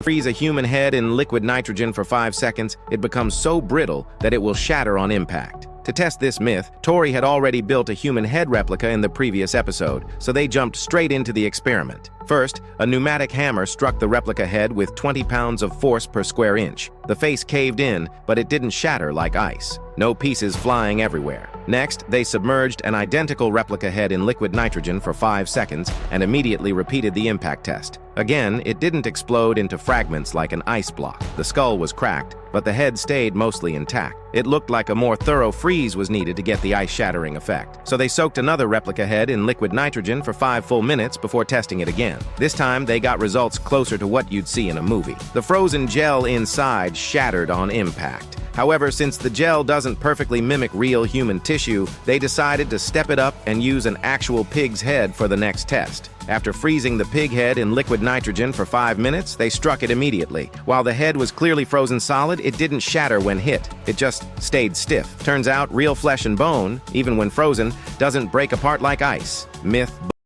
Freeze a human head in liquid nitrogen for 5 seconds, it becomes so brittle that it will shatter on impact. To test this myth, Tori had already built a human head replica in the previous episode, so they jumped straight into the experiment. First, a pneumatic hammer struck the replica head with 20 pounds of force per square inch. The face caved in, but it didn't shatter like ice. No pieces flying everywhere. Next, they submerged an identical replica head in liquid nitrogen for 5 seconds and immediately repeated the impact test. Again, it didn't explode into fragments like an ice block. The skull was cracked, but the head stayed mostly intact. It looked like a more thorough freeze was needed to get the ice-shattering effect. So they soaked another replica head in liquid nitrogen for 5 full minutes before testing it again. This time, they got results closer to what you'd see in a movie. The frozen gel inside shattered on impact. However, since the gel doesn't perfectly mimic real human tissue, they decided to step it up and use an actual pig's head for the next test. After freezing the pig head in liquid nitrogen for 5 minutes, they struck it immediately. While the head was clearly frozen solid, it didn't shatter when hit. It just stayed stiff. Turns out, real flesh and bone, even when frozen, doesn't break apart like ice. Myth.